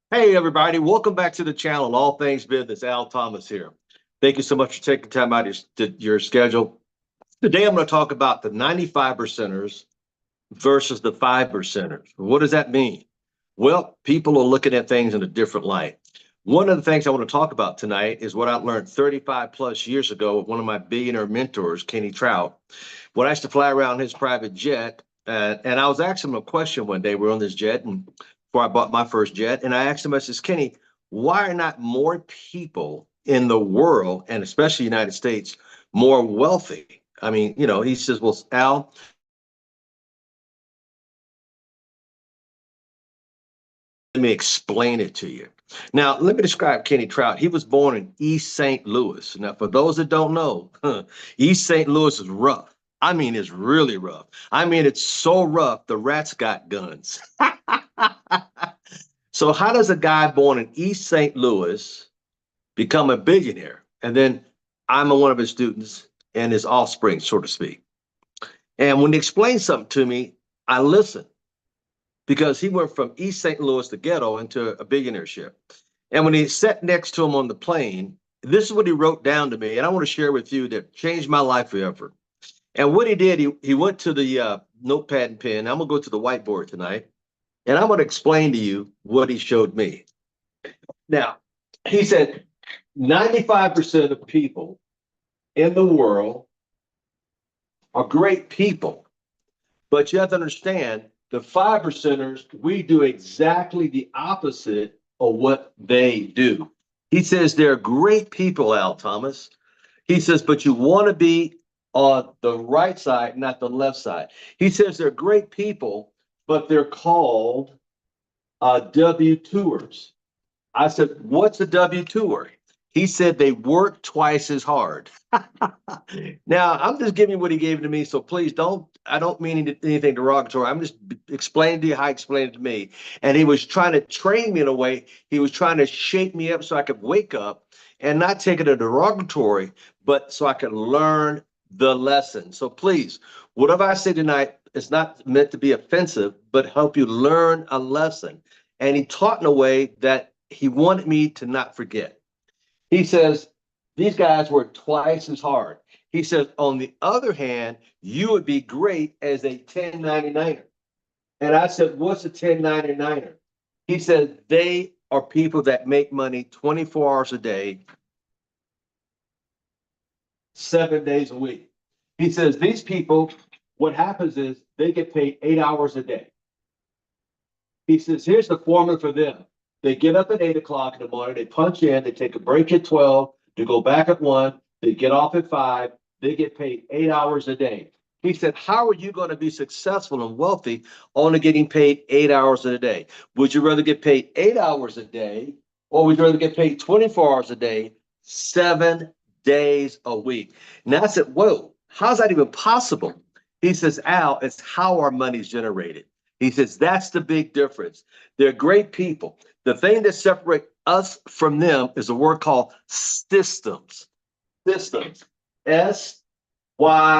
Hey, everybody. Welcome back to the channel, All Things Business. Al Thomas here. Thank you so much for taking time out of your schedule. Today, I'm going to talk about the 95 percenters versus the 5 percenters. What does that mean? Well, people are looking at things in a different light. One of the things I want to talk about tonight is what I learned 35 plus years ago with one of my billionaire mentors, Kenny Trout. When I used to fly around his private jet, and I was asking him a question one day. We were on this jet, and before I bought my first jet, and I asked him, I says, Kenny, why are not more people in the world, and especially the United States, more wealthy? I mean, he says, well, Al, let me explain it to you. Now, let me describe Kenny Trout. He was born in East St. Louis. Now, for those that don't know, East St. Louis is rough. I mean, it's really rough. I mean, it's so rough, the rats got guns. So, how does a guy born in East St. Louis become a billionaire? And then I'm one of his students and his offspring, so to speak. And when he explained something to me, I listened because he went from East St. Louis, the ghetto, into a billionaireship. And when he sat next to him on the plane, this is what he wrote down to me. And I want to share with you that changed my life forever. And what he did, he went to the notepad and pen. I'm going to go to the whiteboard tonight. And I'm going to explain to you what he showed me. Now, he said 95% of people in the world are great people. But you have to understand the 5 percenters, we do exactly the opposite of what they do. He says they're great people, Al Thomas. He says, but you want to be on the right side, not the left side. He says they're great people, but they're called W-2ers. I said, what's a W-2er? He said they work twice as hard. Now, I'm just giving you what he gave to me, so please I don't mean anything derogatory. I'm just explaining to you how he explained it to me. And he was trying to train me in a way. He was trying to shake me up so I could wake up and not take it a derogatory, but so I could learn the lesson. So please, whatever I say tonight, it's not meant to be offensive, but help you learn a lesson. And he taught in a way that he wanted me to not forget. He says, these guys work twice as hard. He says, on the other hand, you would be great as a 1099er. And I said, what's a 1099er? He said, they are people that make money 24 hours a day, 7 days a week. He says, these people, what happens is they get paid 8 hours a day. He says, here's the formula for them. They get up at 8 o'clock in the morning, they punch in, they take a break at 12, they go back at 1, they get off at 5, they get paid 8 hours a day. He said, how are you going to be successful and wealthy only getting paid 8 hours a day? Would you rather get paid 8 hours a day, or would you rather get paid 24 hours a day, 7 days a week? And I said, whoa, how's that even possible? He says, Al, it's how our money's generated. He says, that's the big difference. They're great people. The thing that separates us from them is a word called systems. Systems. System. And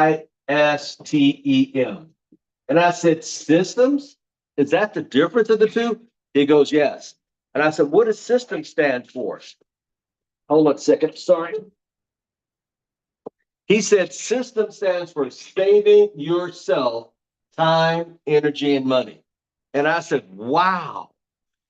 I said, systems? Is that the difference of the two? He goes, yes. And I said, what does system stand for? Hold on a second. Sorry. He said, system stands for saving yourself time, energy, and money. And I said, wow.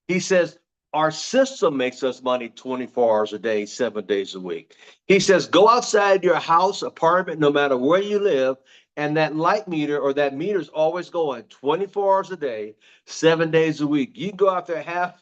He says, our system makes us money 24 hours a day, 7 days a week. He says, go outside your house, apartment, no matter where you live, and that light meter or that meter is always going 24 hours a day, 7 days a week. You can go out there half,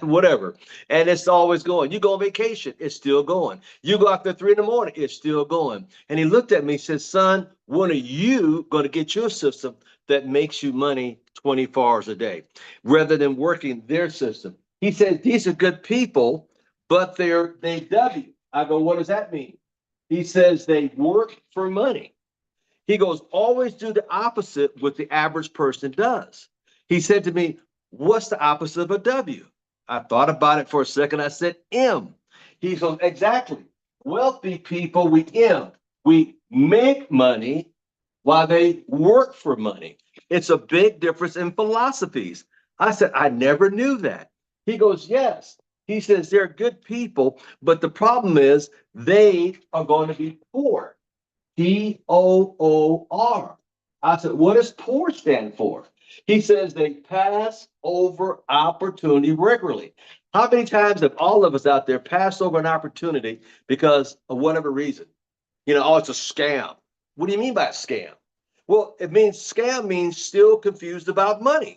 whatever, and it's always going. You go on vacation, it's still going. You go out there 3 in the morning, it's still going. And he looked at me and said, son, when are you going to get your system that makes you money 24 hours a day rather than working their system? He said, these are good people, but they W. I go, what does that mean? He says they work for money. He goes, always do the opposite what the average person does. He said to me, what's the opposite of a W? I thought about it for a second. I said, M. He goes, exactly. Wealthy people, we M. We make money while they work for money. It's a big difference in philosophies. I said, I never knew that. He goes, yes. He says, they're good people, but the problem is they are going to be poor. Poor. I said, what does poor stand for? He says they pass over opportunity regularly. How many times have all of us out there passed over an opportunity because of whatever reason? Oh, it's a scam. What do you mean by a scam? Well, it means scam means still confused about money.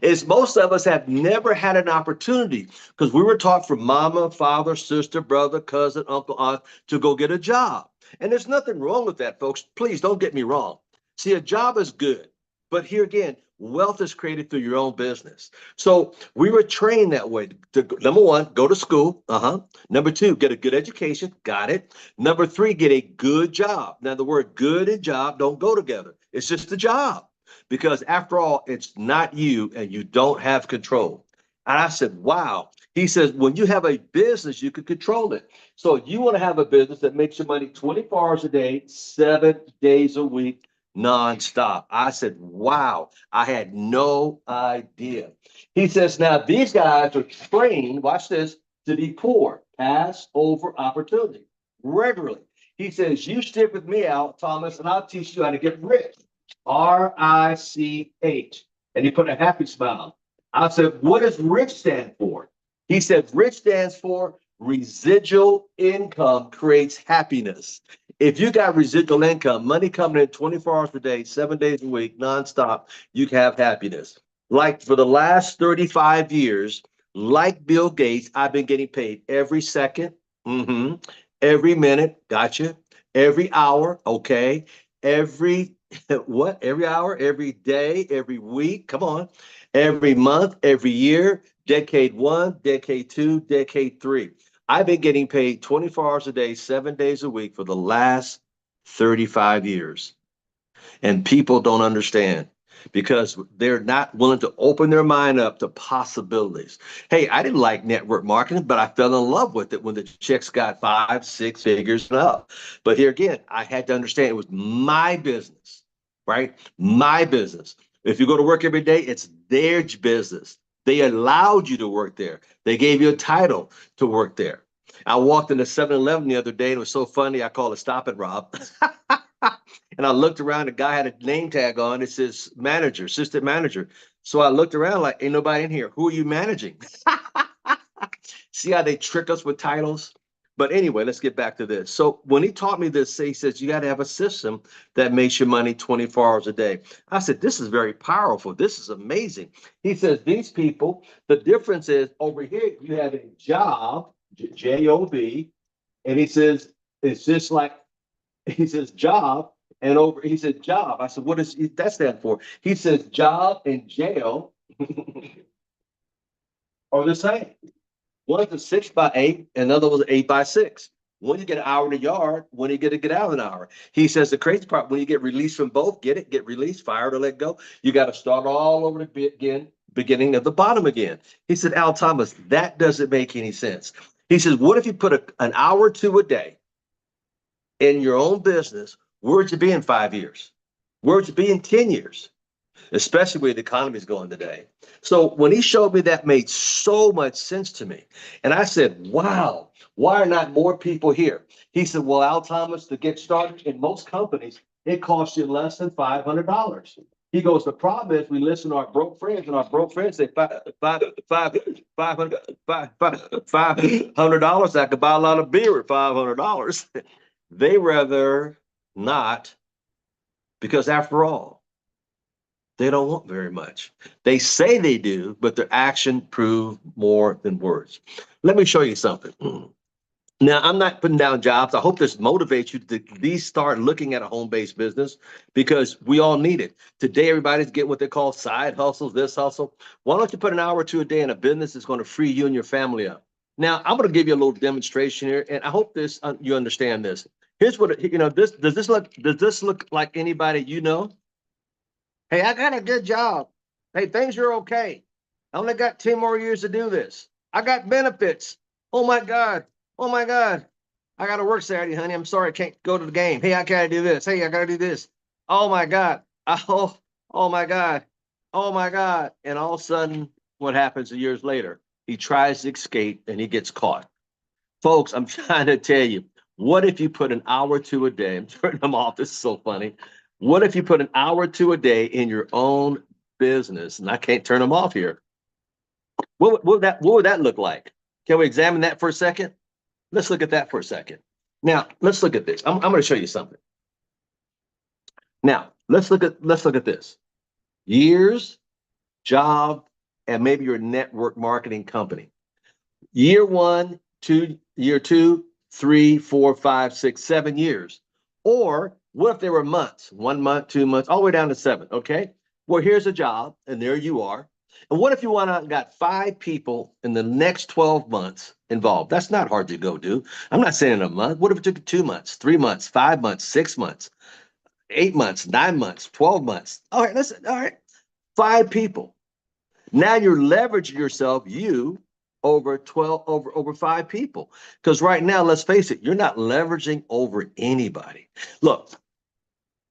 Is most of us have never had an opportunity because we were taught from mama, father, sister, brother, cousin, uncle, aunt to go get a job. And there's nothing wrong with that, folks. Please don't get me wrong. See, a job is good. But here again, wealth is created through your own business. So we were trained that way. Number one, go to school. Number two, get a good education. Got it. Number three, get a good job. Now, the word good and job don't go together. It's just a job because after all, it's not you and you don't have control. And I said, wow. He says, when you have a business, you can control it. So you want to have a business that makes your money 24 hours a day, 7 days a week, nonstop. I said, wow, I had no idea. He says, now these guys are trained, watch this, to be poor, pass over opportunity regularly. He says, you stick with me, Al Thomas, and I'll teach you how to get rich. RICH. And he put a happy smile. I said, what does rich stand for? He said, rich stands for residual income creates happiness. If you got residual income, money coming in 24 hours a day, 7 days a week, nonstop, you can have happiness. Like for the last 35 years, like Bill Gates, I've been getting paid every second, every minute, gotcha, every hour, okay, every what? Every hour, every day, every week, come on, every month, every year, decade one, decade two, decade three. I've been getting paid 24 hours a day, 7 days a week for the last 35 years. And people don't understand because they're not willing to open their mind up to possibilities. Hey, I didn't like network marketing, but I fell in love with it when the checks got 5, 6 figures and up. But here again, I had to understand it was my business, right? My business. If you go to work every day, it's their business. They allowed you to work there. They gave you a title to work there. I walked into 7-Eleven the other day and it was so funny. I called it Stop and Rob. And I looked around, the guy had a name tag on. It says manager, assistant manager. So I looked around like, ain't nobody in here. Who are you managing? See how they trick us with titles? But anyway, let's get back to this. So when he taught me this, he says, you got to have a system that makes your money 24 hours a day. I said, this is very powerful. This is amazing. He says, these people, the difference is over here, you have a job, J-O-B, and he says, it's just like, he says job, and over, he said job. I said, what does that stand for? He says job and jail are the same. One is a 6x8, and another was 8x6. When you get an hour in a yard, when you get out of an hour. He says the crazy part, when you get released from both, get released, fired or let go, you got to start all over again, beginning at the bottom again. He said, Al Thomas, that doesn't make any sense. He says, what if you put an hour or two a day in your own business? Where'd you be in 5 years? Where'd you be in 10 years? Especially where the economy is going today. So when he showed me, that made so much sense to me. And I said, wow, why are not more people here? He said, well, Al Thomas, to get started in most companies, it costs you less than $500. He goes, the problem is we listen to our broke friends, and our broke friends say $500. I could buy a lot of beer at $500. They rather not, because after all, they don't want very much. They say they do, but their action prove more than words. Let me show you something. Now, I'm not putting down jobs. I hope this motivates you to at least start looking at a home-based business because we all need it. Today, everybody's getting what they call side hustles, this hustle. Why don't you put an hour or two a day in a business that's going to free you and your family up? Now, I'm going to give you a little demonstration here, and I hope this you understand this. Here's what this does. This look like anybody you know? Hey, I got a good job. Hey, things are okay. I only got 10 more years to do this. I got benefits. Oh my God. Oh my God. I got to work Saturday, honey. I'm sorry I can't go to the game. Hey, I got to do this. Hey, I got to do this. Oh my God. Oh my God. Oh my God. And all of a sudden, What happens years later? He tries to escape and he gets caught. Folks, I'm trying to tell you, what if you put an hour or two a day? I'm turning them off. This is so funny. What if you put an hour or two a day in your own business? And I can't turn them off here. What would that look like? Can we examine that for a second? Let's look at that for a second. Now, let's look at this. I'm going to show you something. Now, let's look at this. Years, job, and maybe your network marketing company. Year one, year two, 3, 4, 5, 6, 7 years. Or what if there were months, 1 month, 2 months, all the way down to 7? Okay. Well, here's a job, and there you are. And what if you got 5 people in the next 12 months involved? That's not hard to go do. I'm not saying in a month. What if it took 2 months, 3 months, 5 months, 6 months, 8 months, 9 months, 12 months? All right, listen. All right, 5 people. Now you're leveraging yourself, over 12, over 5 people. Because right now, let's face it, you're not leveraging over anybody. Look,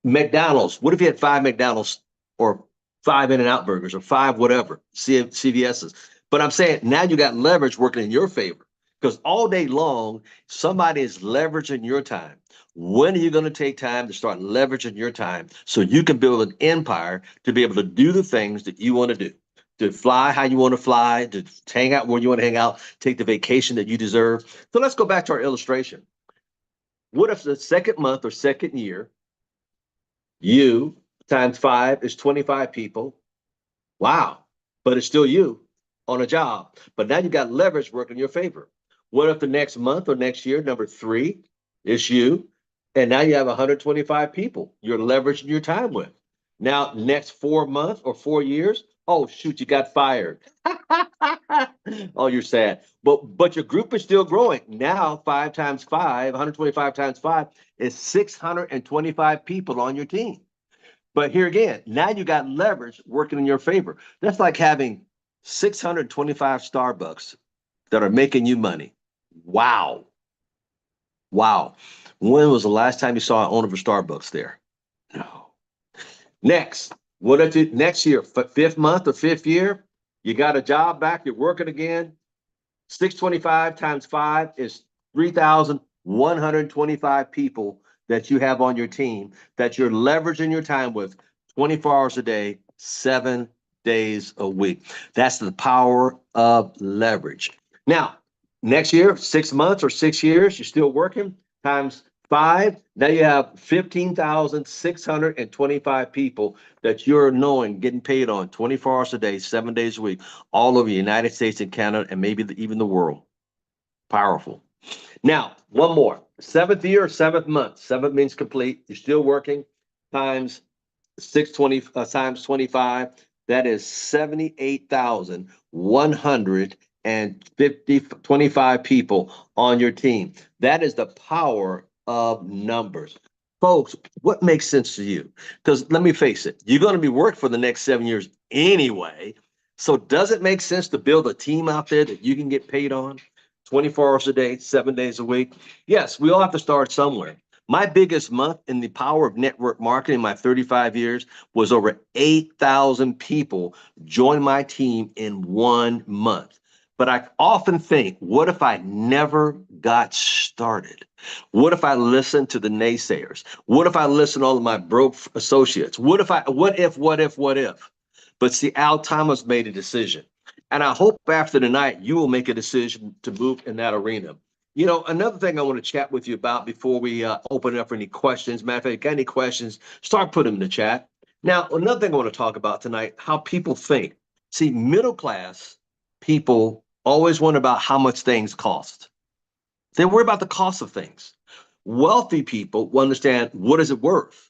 McDonald's. What if you had 5 McDonald's or 5 In-N-Out burgers or 5 whatever CVS's? But I'm saying now you got leverage working in your favor, because all day long somebody is leveraging your time. When are you going to take time to start leveraging your time so you can build an empire to be able to do the things that you want to do? To fly how you want to fly, to hang out where you want to hang out, take the vacation that you deserve. So let's go back to our illustration. What if the second month or second year, you times 5 is 25 people? Wow. But it's still you on a job. But now you got leverage working in your favor. What if the next month or next year, number 3, is you, and now you have 125 people you're leveraging your time with? Now, next 4 months or 4 years, oh shoot, you got fired. Oh, you're sad. But your group is still growing. Now 5 times 5, 125 times 5 is 625 people on your team. But here again, now you got leverage working in your favor. That's like having 625 Starbucks that are making you money. Wow. Wow. When was the last time you saw an owner of a Starbucks there? No. Next, what if you, next year, 5th month or 5th year, you got a job back, you're working again. 625 times 5 is 3,125 people that you have on your team that you're leveraging your time with 24 hours a day, 7 days a week. That's the power of leverage. Now, next year, 6 months or 6 years, you're still working, times 5. Now you have 15,625 people that you're knowing getting paid on 24 hours a day, 7 days a week, all over the United States and Canada, and maybe even the world. Powerful. Now, one more. 7th year or 7th month. 7th means complete. You're still working, times 620 times 25. That is 78,125 people on your team. That is the power of numbers. Folks, what makes sense to you? Because let me face it, you're going to be working for the next 7 years anyway. So does it make sense to build a team out there that you can get paid on 24 hours a day, 7 days a week? Yes, we all have to start somewhere. My biggest month in the power of network marketing, my 35 years, was over 8,000 people joined my team in 1 month. But I often think, what if I never got started? What if I listened to the naysayers? What if I listened to all of my broke associates? What if? But see, Al Thomas made a decision. And I hope after tonight, you will make a decision to move in that arena. You know, another thing I want to chat with you about before we open it up for any questions. Matter of fact, if you got any questions, start putting them in the chat. Now, another thing I want to talk about tonight, how people think. See, middle class people always wonder about how much things cost. They worry about the cost of things. Wealthy people will understand, what is it worth?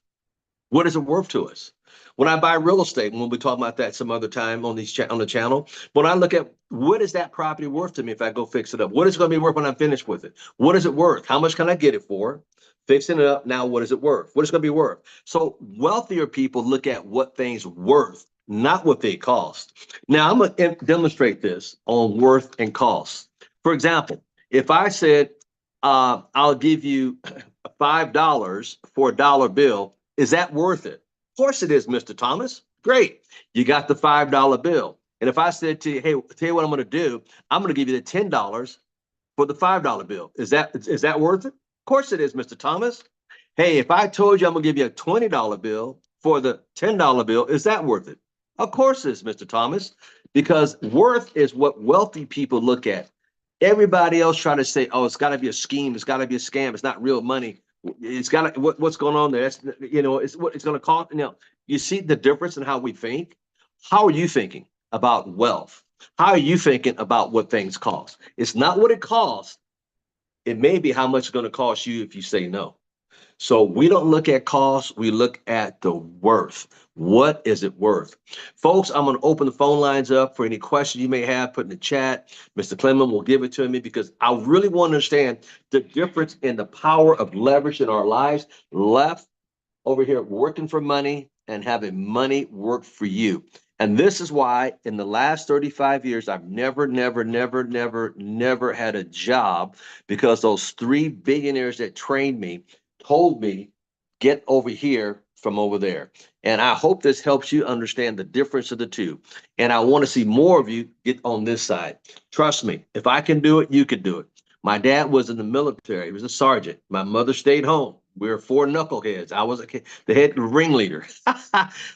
What is it worth to us? When I buy real estate, and we'll be talking about that some other time on the channel, when I look at what is that property worth to me if I go fix it up? What is it going to be worth when I'm finished with it? What is it worth? How much can I get it for? Fixing it up, now what is it worth? What is it going to be worth? So wealthier people look at what things worth, not what they cost. Now I'm going to demonstrate this on worth and cost. For example, if I said, I'll give you $5 for a dollar bill, is that worth it? Of course it is, Mr. Thomas. Great. You got the $5 bill. And if I said to you, hey, tell you what I'm going to do, I'm going to give you the $10 for the $5 bill. Is that worth it? Of course it is, Mr. Thomas. Hey, if I told you I'm going to give you a $20 bill for the $10 bill, is that worth it? Of course it is, Mr. Thomas, because worth is what wealthy people look at. Everybody else try to say, oh, it's got to be a scheme, it's got to be a scam, it's not real money. It's got to, what's going on there? That's, it's what it's going to cost. You see the difference in how we think. How are you thinking about wealth? How are you thinking about what things cost? It's not what it costs. It may be how much it's going to cost you if you say no. So we don't look at cost, we look at the worth. What is it worth? Folks, I'm going to open the phone lines up for any questions you may have, put in the chat. Mr. Clement will give it to me because I really want to understand the difference in the power of leverage in our lives. Left over here working for money and having money work for you. And this is why in the last 35 years, I've never had a job, because those 3 billionaires that trained me told me, get over here from over there. And I hope this helps you understand the difference of the two. And I want to see more of you get on this side. Trust me, if I can do it, you can do it. My dad was in the military. He was a sergeant. My mother stayed home. We were 4 knuckleheads. I was the head ringleader.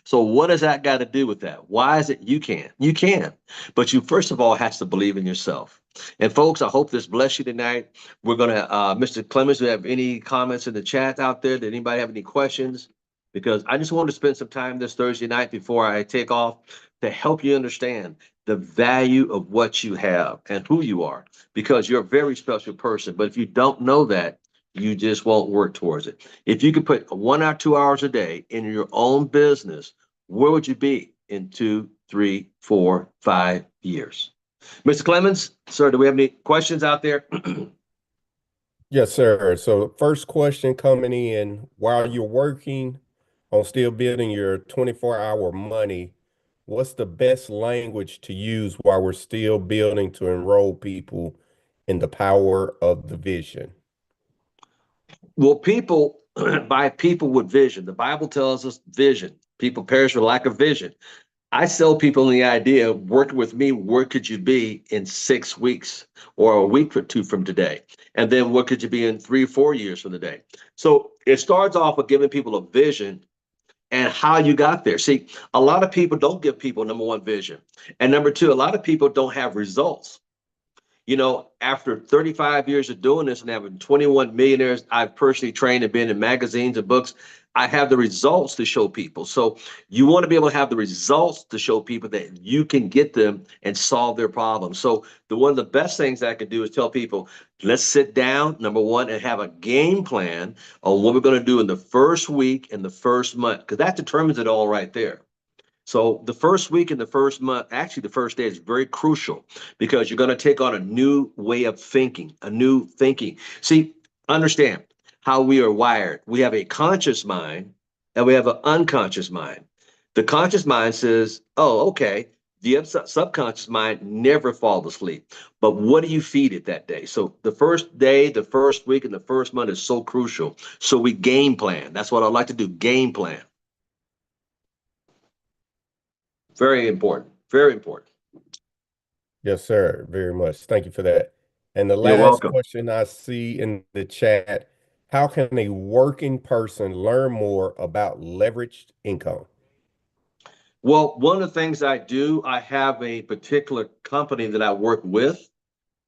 So what does that got to do with that? Why is it you can? You can. But you first of all has to believe in yourself. And folks, I hope this bless you tonight. We're going to, Mr. Clemens, do you have any comments in the chat out there? Did anybody have any questions? Because I just wanted to spend some time this Thursday night before I take off to help you understand the value of what you have and who you are, because you're a very special person. But if you don't know that, you just won't work towards it. If you could put 1 or 2 hours a day in your own business, where would you be in 2, 3, 4, 5 years? Mr. Clemens, sir, do we have any questions out there? Yes, sir. So first question coming in, while you're working on still building your 24-hour money, what's the best language to use while we're still building to enroll people in the power of the vision? Well, people buy people with vision. The Bible tells us vision. People perish for lack of vision. I sell people the idea of working with me. Where could you be in 6 weeks or a week or 2 from today? And then what could you be in 3 or 4 years from today? So it starts off with giving people a vision and how you got there. See, a lot of people don't give people, number one, vision. And number two, a lot of people don't have results. After 35 years of doing this and having 21 millionaires I've personally trained and been in magazines and books, I have the results to show people. So you want to be able to have the results to show people that you can get them and solve their problems. So one of the best things I can do is tell people, let's sit down, number one, and have a game plan on what we're going to do in the first week and the first month, because that determines it all right there. So the first week and the first month, actually the first day, is very crucial, because you're going to take on a new way of thinking, a new thinking. See, understand how we are wired. We have a conscious mind and we have an unconscious mind. The conscious mind says, oh, okay. The subconscious mind never falls asleep. But what do you feed it that day? So the first day, the first week, and the first month is so crucial. So we game plan. That's what I like to do, game plan. Very important. Very important. Yes, sir. Very much. Thank you for that. And the You're last welcome. question I see in the chat, how can a working person learn more about leveraged income? Well, one of the things I do, I have a particular company that I work with.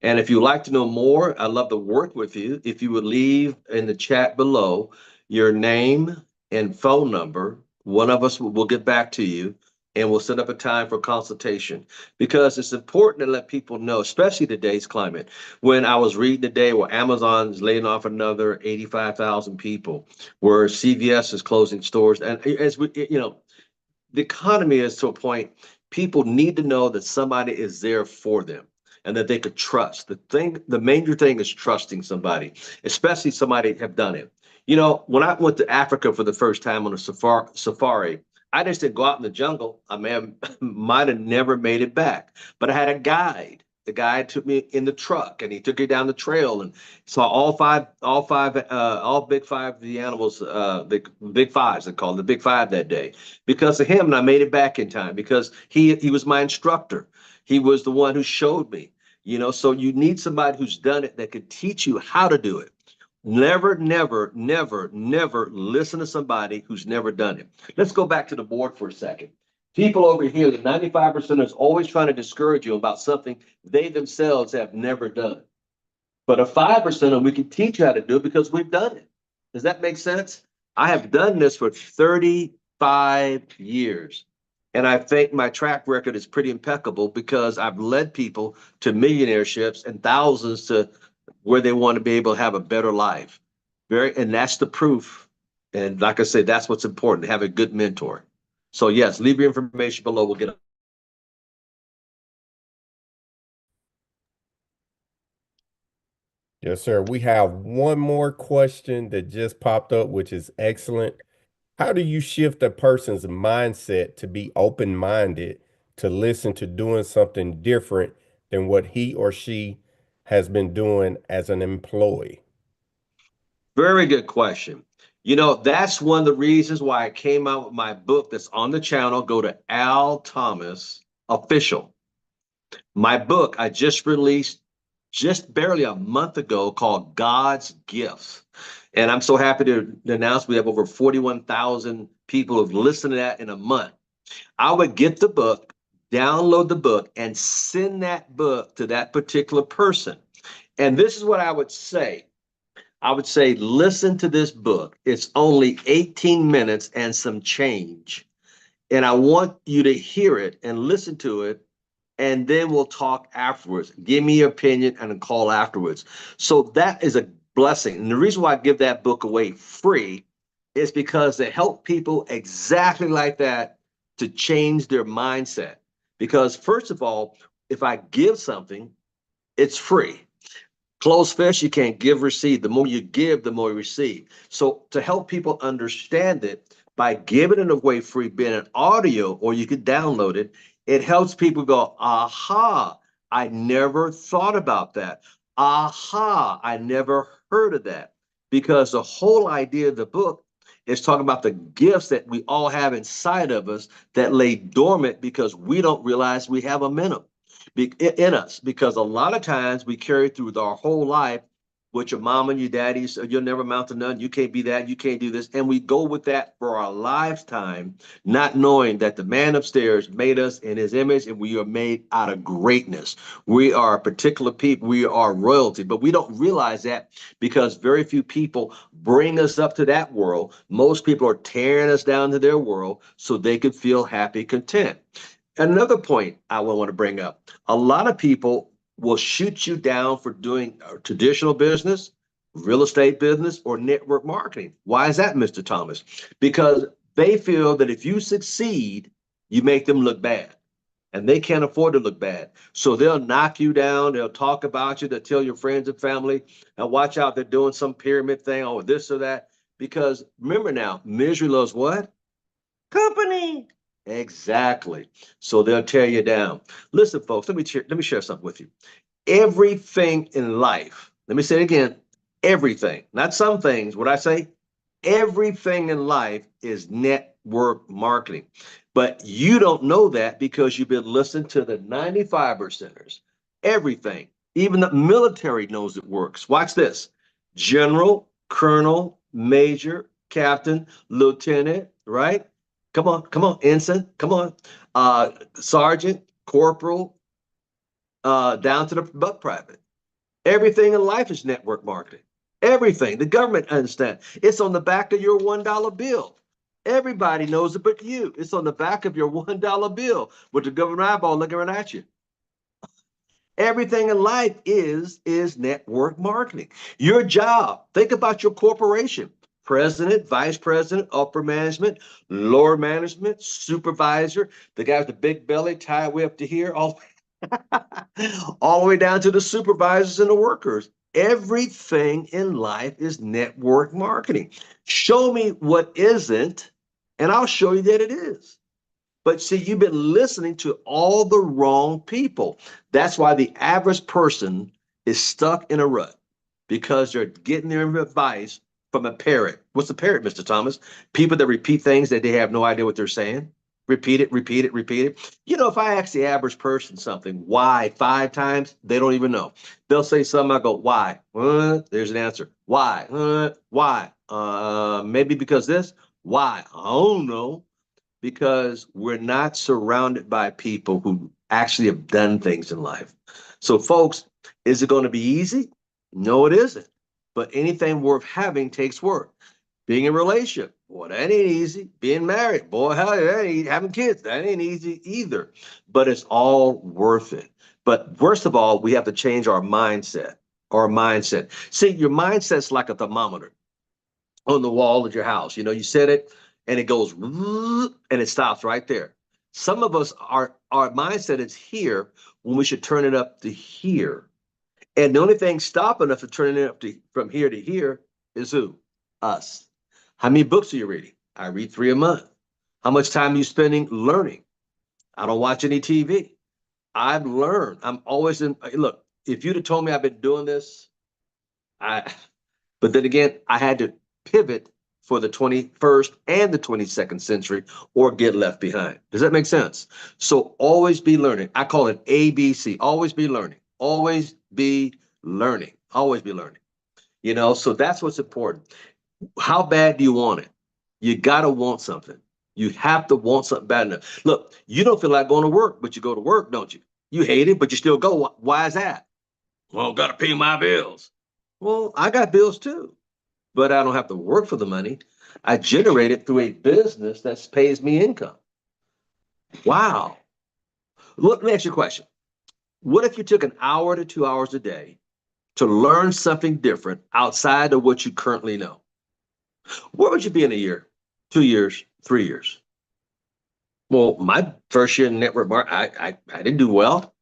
And if you'd like to know more, I'd love to work with you. If you would leave in the chat below your name and phone number, one of us will get back to you and we'll set up a time for consultation, because it's important to let people know, especially today's climate. When I was reading today where Amazon's laying off another 85,000 people, where CVS is closing stores, and as we, the economy is to a point, people need to know that somebody is there for them and that they could trust. The major thing is trusting somebody, especially somebody have done it. When I went to Africa for the first time on a safari, I just didn't go out in the jungle. I might have never made it back, but I had a guide. The guy took me in the truck and he took me down the trail and saw all big five of the animals, the big fives, they called the big five that day. Because of him, and I made it back in time because he was my instructor. He was the one who showed me, so you need somebody who's done it that could teach you how to do it. Never, never, never, never listen to somebody who's never done it. Let's go back to the board for a second. People over here, the 95% is always trying to discourage you about something they themselves have never done. But a 5% of we can teach you how to do it because we've done it. Does that make sense? I have done this for 35 years. And I think my track record is pretty impeccable because I've led people to millionaireships and thousands to where they want to be able to have a better life. And that's the proof. And like I said, that's what's important, to have a good mentor. So yes, leave your information below. We'll get it. Yes, sir. We have one more question that just popped up, which is excellent. How do you shift a person's mindset to be open-minded, to listen to doing something different than what he or she has been doing as an employee? Very good question. That's one of the reasons why I came out with my book that's on the channel. Go to Al Thomas Official. My book I just released just barely a month ago called God's Gifts. And I'm so happy to announce we have over 41,000 people who've listened to that in a month. I would get the book, download the book, and send that book to that particular person. And this is what I would say. I would say, listen to this book. It's only 18 minutes and some change. And I want you to hear it and listen to it. And then we'll talk afterwards. Give me your opinion and a call afterwards. So that is a blessing. And the reason why I give that book away free is because they help people exactly like that to change their mindset. Because first of all, if I give something, it's free. Closed fist, you can't give, receive. The more you give, the more you receive. So to help people understand it, by giving it away free, being an audio, or you could download it, it helps people go, aha, I never thought about that. Aha, I never heard of that. Because the whole idea of the book is talking about the gifts that we all have inside of us that lay dormant because we don't realize we have them in them. In us, because a lot of times we carry through our whole life with your mom and your daddy, so you'll never amount to none, you can't be that, you can't do this, and we go with that for our lifetime, not knowing that the man upstairs made us in his image and we are made out of greatness. We are a particular people, we are royalty, but we don't realize that because very few people bring us up to that world. Most people are tearing us down to their world so they can feel happy, content. Another point I want to bring up, a lot of people will shoot you down for doing traditional business, real estate business, or network marketing. Why is that, Mr. Thomas? Because they feel that if you succeed, you make them look bad. And they can't afford to look bad. So they'll knock you down, they'll talk about you, they'll tell your friends and family, and watch out, they're doing some pyramid thing or this or that. Because remember now, misery loves what? Company. Exactly. So they'll tear you down. Listen, folks, let me share something with you. Everything in life, let me say it again, everything, not some things. What I say, everything in life is network marketing. But you don't know that because you've been listening to the 95 percenters. Everything, even the military knows it works. Watch this. General, colonel, major, captain, lieutenant, right? Come on, ensign, come on. Sergeant, corporal, down to the buck private. Everything in life is network marketing. Everything. The government understands. It's on the back of your $1 bill. Everybody knows it but you. It's on the back of your $1 bill with the government eyeball looking right at you. Everything in life is network marketing. Your job, think about your corporation. President, vice president, upper management, lower management, supervisor, the guy with the big belly tied way up to here, all the way down to the supervisors and the workers. Everything in life is network marketing. Show me what isn't, and I'll show you that it is. But see, you've been listening to all the wrong people. That's why the average person is stuck in a rut because they're getting their advice from a parrot. What's a parrot, Mr. Thomas? People that repeat things that they have no idea what they're saying. Repeat it, repeat it, repeat it. You know, if I ask the average person something, why 5 times, they don't even know. They'll say something, I go, why? There's an answer. Why? Why? Maybe because this. Why? I don't know. Because we're not surrounded by people who actually have done things in life. So, folks, is it going to be easy? No, it isn't. But anything worth having takes work. Being in a relationship, boy, that ain't easy. Being married, boy, hell, that ain't having kids, that ain't easy either. But it's all worth it. But first of all, we have to change our mindset. Our mindset. See, your mindset's like a thermometer on the wall of your house. You know, you set it and it goes and it stops right there. Some of us, our mindset is here when we should turn it up to here. And the only thing stopping us from turning it up to from here to here is who? Us. How many books are you reading? I read 3 a month. How much time are you spending learning? I don't watch any TV. I've learned. I'm always in. Look, if you'd have told me I've been doing this, but then again, I had to pivot for the 21st and the 22nd century or get left behind. Does that make sense? So always be learning. I call it ABC. Always be learning. Always be learning. Always be learning. You know, so that's what's important. How bad do you want it? You got to want something. You have to want something bad enough. Look, you don't feel like going to work, but you go to work, don't you? You hate it, but you still go. Why is that? Well, got to pay my bills. Well, I got bills too, but I don't have to work for the money. I generate it through a business that pays me income. Wow. Let me ask you a question. What if you took an hour to 2 hours a day to learn something different outside of what you currently know? Where would you be in a year, 2 years, 3 years? Well, my first year in network marketing, I didn't do well.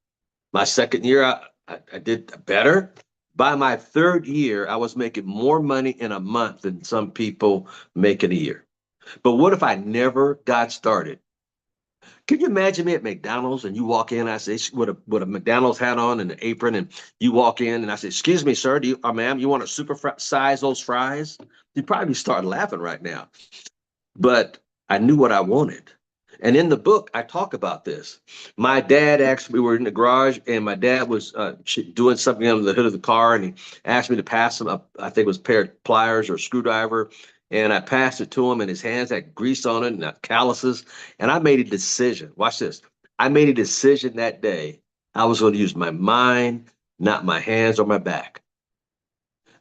My second year, I did better. By my third year, I was making more money in a month than some people make in a year. But what if I never got started? Can you imagine me at McDonald's and you walk in, I say, with a McDonald's hat on and an apron, and you walk in and I say, excuse me, sir, ma'am, you want to size those fries? You'd probably start laughing right now. But I knew what I wanted. And in the book, I talk about this. My dad actually, we were in the garage and my dad was doing something under the hood of the car and he asked me to pass him up, I think it was a pair of pliers or a screwdriver. And I passed it to him and his hands had grease on it and calluses. And I made a decision. Watch this. I made a decision that day. I was going to use my mind, not my hands or my back.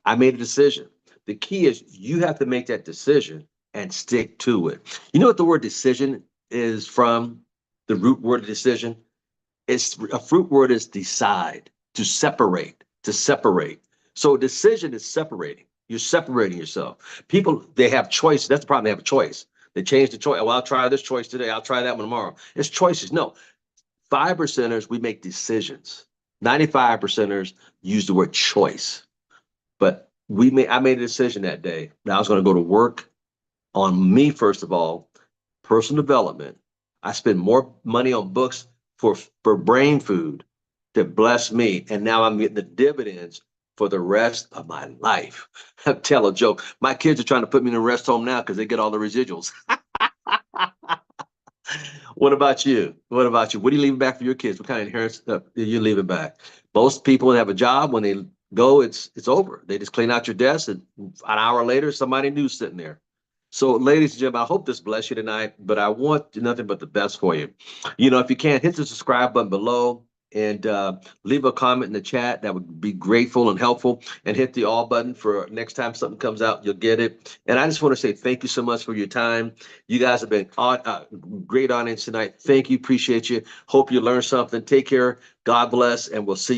I made a decision. The key is you have to make that decision and stick to it. You know what the word decision is from? The root word of decision? It's a fruit word is decide, to separate, to separate. So decision is separating. You're separating yourself. People, they have choice. That's the problem. They have a choice. They change the choice. Well, I'll try this choice today. I'll try that one tomorrow. It's choices. No, 5%ers, we make decisions. 95%ers use the word choice. But I made a decision that day that I was going to go to work on me, first of all, personal development. I spend more money on books for brain food to bless me. And now I'm getting the dividends for the rest of my life. Tell a joke. My kids are trying to put me in a rest home now because they get all the residuals. What about you? What about you? What are you leaving back for your kids? What kind of inheritance are you leaving back? Most people have a job. When they go, it's over. They just clean out your desk, and an hour later, somebody new sitting there. So, ladies and gentlemen, I hope this bless you tonight, but I want nothing but the best for you. You know, if you can, hit the subscribe button below and leave a comment in the chat. That would be grateful and helpful. And hit the all button for next time something comes out, you'll get it. And I just want to say thank you so much for your time. You guys have been great audience tonight. Thank you. Appreciate you. Hope you learned something. Take care. God bless. And we'll see you.